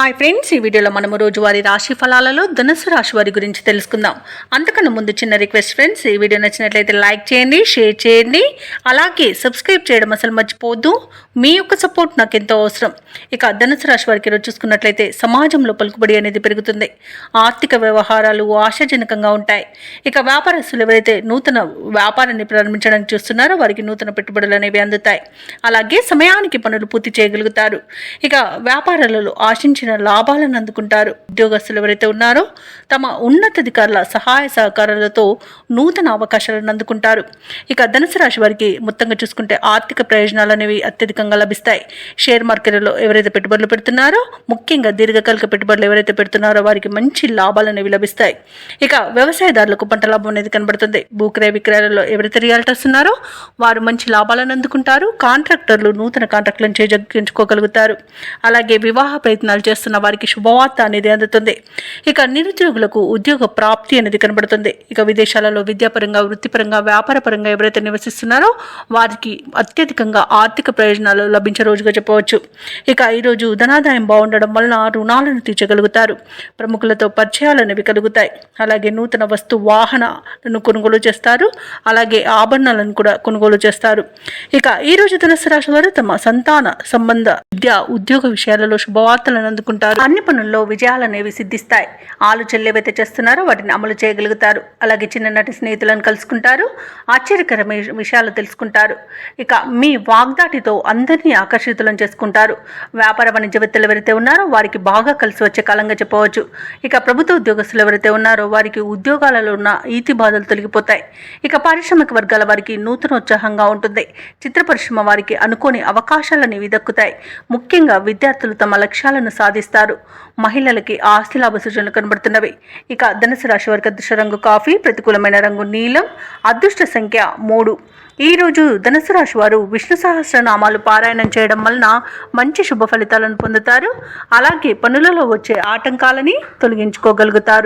Hi friends, ఈ వీడియోలో మనము రోజువారీ రాశి ఫలాలలో ధనుసు రాశి వారి గురించి తెలుసుకుందాం. అంతకన్నా ముందు చిన్న రిక్వెస్ట్ ఫ్రెండ్స్, ఈ వీడియో నచ్చినట్లయితే లైక్ చేయండి, షేర్ చేయండి, అలాగే సబ్స్క్రైబ్ చేయడం అసలు మర్చిపోవద్దు. మీ యొక్క సపోర్ట్ నాకు ఎంతో అవసరం. ఇక ధనుసు రాశి వారికి ఈరోజు చూసుకున్నట్లయితే సమాజంలో పలుకుబడి అనేది పెరుగుతుంది. ఆర్థిక వ్యవహారాలు ఆశాజనకంగా ఉంటాయి. ఇక వ్యాపారస్తులు ఎవరైతే నూతన వ్యాపారాన్ని ప్రారంభించడానికి చూస్తున్నారో వారికి నూతన పెట్టుబడులు అనేవి అందుతాయి. అలాగే సమయానికి పనులు పూర్తి చేయగలుగుతారు. ఇక వ్యాపారాలలో ఆశించిన లాభాలను అందుకుంటారు. ఉద్యోగస్తులు ఎవరైతే ఉన్నారో తమ ఉన్నతాధికారుల సహాయ సహకారాలతో నూతన అవకాశాలను అందుకుంటారు. ఇక ధనుసు రాశి వారికి మొత్తంగా చూసుకుంటే ఆర్థిక ప్రయోజనాలు అనేవి అత్యధికంగా లభిస్తాయి. షేర్ మార్కెట్లో ఎవరైతే పెట్టుబడులు పెడుతున్నారో, ముఖ్యంగా దీర్ఘకాలిక పెట్టుబడులు ఎవరైతే పెడుతున్నారో వారికి మంచి లాభాలు అనేవి లభిస్తాయి. ఇక వ్యవసాయదారులకు పంట లాభం అనేది కనబడుతుంది. భూక్రయ విక్రయాలలో ఎవరైతే రియాల్టర్స్ ఉన్నారో వారు మంచి లాభాలను అందుకుంటారు. కాంట్రాక్టర్లు నూతన కాంట్రాక్టులను చేజిక్కించుకోగలుగుతారు. అలాగే వివాహ ప్రయత్నాలు చేస్తున్న వారికి శుభవార్త అనేది అందుతుంది. ఇక నిరుద్యోగులకు ఉద్యోగ ప్రాప్తి అనేది కనబడుతుంది. ఇక విదేశాలలో విద్యాపరంగా, వృత్తిపరంగా, వ్యాపారపరంగా ఎవరైతే నివసిస్తున్నారో వారికి అత్యధికంగా ఆర్థిక ప్రయోజనాలు లభించే రోజుగా చెప్పవచ్చు. ఇక ఈరోజు ధనాదాయం బాగుండడం వలన రుణాలను తీర్చగలుగుతారు. ప్రముఖులతో పరిచయాలు అనేవి కలుగుతాయి. అలాగే నూతన వస్తు వాహనాలను కొనుగోలు చేస్తారు. అలాగే ఆభరణాలను కూడా కొనుగోలు చేస్తారు. ఇక ఈ రోజు ధనుసు రాశి వారు తమ సంతాన సంబంధ విద్య, ఉద్యోగ విషయాలలో శుభవార్తలను అందుకుంటారు. అన్ని పనుల్లో విజయాలు అనేవి సిద్ధిస్తాయి. ఆలోచనలు ఏవైతే చేస్తున్నారో వాటిని అమలు చేయగలుగుతారు. అలాగే చిన్ననాటి స్నేహితులను కలుసుకుంటారు. ఆశ్చర్యకరమైన విషయాలు తెలుసుకుంటారు. ఇక మీ వాగ్దాటితో అందరినీ ఆకర్షితులను చేసుకుంటారు. వ్యాపార వాణిజ్యవేత్తలు ఎవరైతే ఉన్నారో వారికి బాగా కలిసి వచ్చే కాలంగా చెప్పవచ్చు. ఇక ప్రభుత్వ ఉద్యోగస్తులు ఎవరైతే ఉన్నారో వారికి ఉద్యోగాలలో ఉన్న ఈతి బాధలు తొలగిపోతాయి. ఇక పారిశ్రామిక వర్గాల వారికి నూతన ఉత్సాహంగా ఉంటుంది. చిత్ర పరిశ్రమ వారికి అనుకోని అవకాశాలు అనేవి దక్కుతాయి. ముఖ్యంగా విద్యార్థులు తమ లక్ష్యాలను సాధిస్తారు. మహిళలకి ఆస్తి లాభ సూచనలు కనబడుతున్నవి. ఇక ధనుసు రాశి వారికి అదృష్ట రంగు కాఫీ, ప్రతికూలమైన రంగు నీలం, అదృష్ట సంఖ్య 3. ఈరోజు ధనుసు రాశి వారు విష్ణు సహస్రనామాలు పారాయణం చేయడం వలన మంచి శుభ ఫలితాలను పొందుతారు. అలాగే పనులలో వచ్చే ఆటంకాలని తొలగించుకోగలుగుతారు.